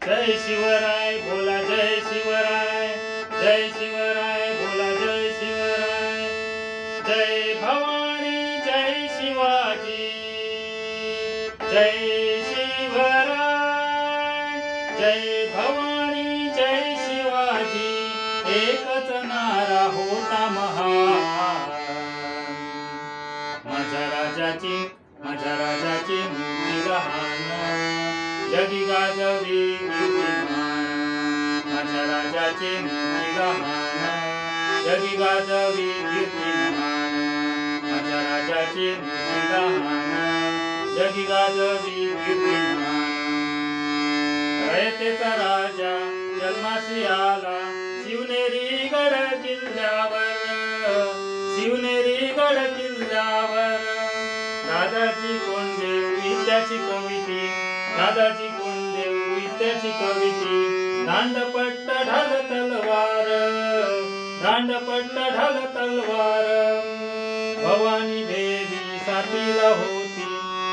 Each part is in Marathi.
जय शिवराय बोला जय शिवराय, जय शिवराय बोला जय शिवराय, जय भवानी जय शिवाजी, जय शिवराय, जय भवानी जय शिवाजी, एकच नारा होता महान। माझ्या राजाची मुक्ती लहान, जगी गाजवी कीर्तिमान। माझ्या राजाची मुक्ती लहान, जगी गाजवी कीर्तिमान। माझ्या राजाची मुक्ती लहान, जगी गाजवी कीर्तिमान। रयतेचा राजा जन्मासी आला, शिवनेरी गड किल्ल्यावर, शिवनेरी गड किल्ल्यावर। दादाजी कोंडदेव विद्याची कविती, दादाजी कोंडदेव विद्याची कविती। दांडपट्ट ढाल तलवार, दांडपट्ट ढाल तलवार। भवानी देवी साथीला होती,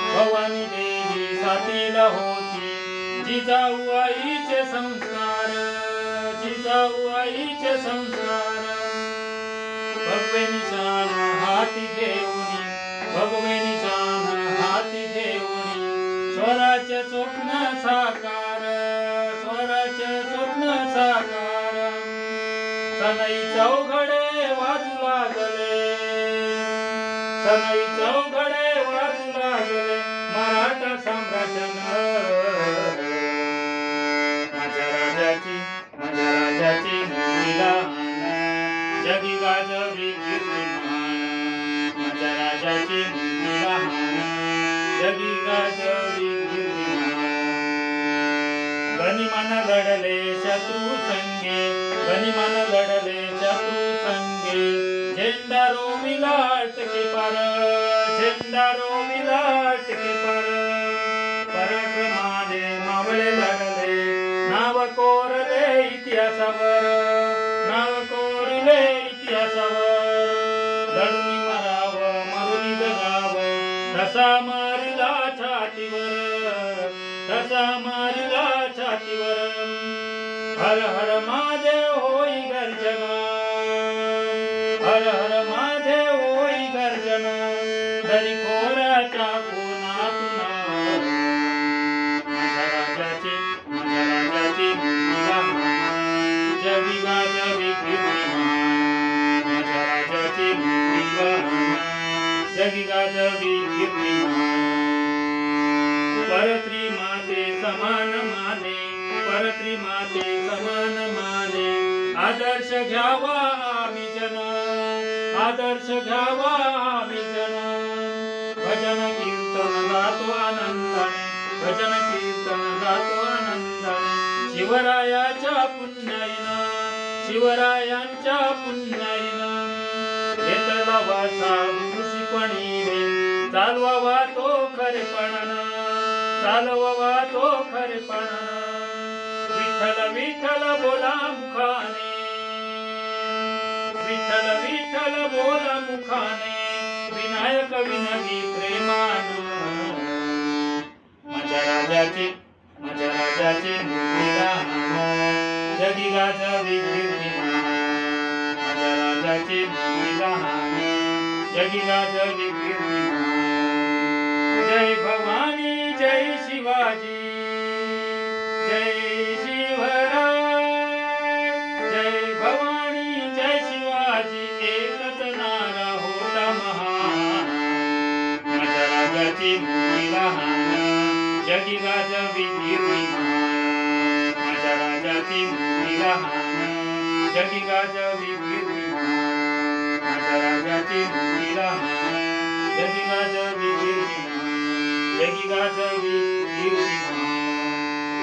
भवानी देवी साथीला होती। जिजाऊ आईचे संस्कार, जिजाऊ आईचे संस्कार। भगवे निशाण हाती घेऊनी, भगवे निशाण हाती घेऊनी। स्वराचे स्वप्न साकार, स्वराचे स्वप्न साकार। सनई चौघडे वाजू लागले, सनई चौघडे वाजू लागले। मराठा साम्राज्यानं माझ्या राजाची मुक्ती लहान, जगी गाजवी कीर्तिमान। माझ्या राजाची मुक्ती लहान, जगी गाजवी कीर्तिमान। गनिमान लढले शत्रू संगे, गनिमान लढले शत्रू संगे। झेंडा रोविला अटके पार, झेंडा रोविला अटके पार। पराक्रमाने मावळे लढले, नाव कोरले इतिहासावर, नाव कोरले इतिहासावर। लढून मरावं मरुनी जगावं, ठसा मारिला छातीवर, ठसा मारिला छातीवर। हर हर महादेव होई गर्जना, हर हर महादेव होई गर्जना। दरी खोऱ्याच्या कोनातून माझ्या राजाची मुक्ती लहान, जगी गाजवी कीर्तिमान। माझ्या राजाची मुक्ती लहान, जगी गाजवी कीर्तिमान। परस्त्री माते समान माने, परस्त्री माते समान माने। आदर्श घ्यावा आम्ही जन, आदर्श घ्यावा आम्ही जन। भजन कीर्तन गातो आनंदाने, भजन कीर्तन गातो आनंदाने। शिवरायाच्या पुण्याईनं, शिवरायांच्या पुण्याईनं। घेतला वासा ऋषीपणीने, चालवावा तो खरेपणानं, चालवावा तो खरेपणानं। विठ्ठल विठ्ठल बोला मुखाने, विठ्ठल विठ्ठल बोला मुखाने। विनायक विनवी प्रेमानं। माझ्या राजाची मुक्ती लहान, जगी गाजवी कीर्तिमान। माझ्या राजाची मुक्ती लहान, जगी गाजवी कीर्तिमान। जय भवानी जय शिवाजी, जय शिवराय, जय भवानी जय शिवाजी। एकच नारा होता महान। माझ्या राजाची मुक्ती लहान, जगी गाजवी कीर्तिमान। माझ्या राजाची मुक्ती लहान, जगी गाजवी कीर्तिमान। माझ्या राजाची मुक्ती लहान, जगी गाजवी कीर्तिमान। जगी गाजवी कीर्तिमान,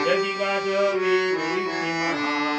जगी गाजवी कीर्तिमान।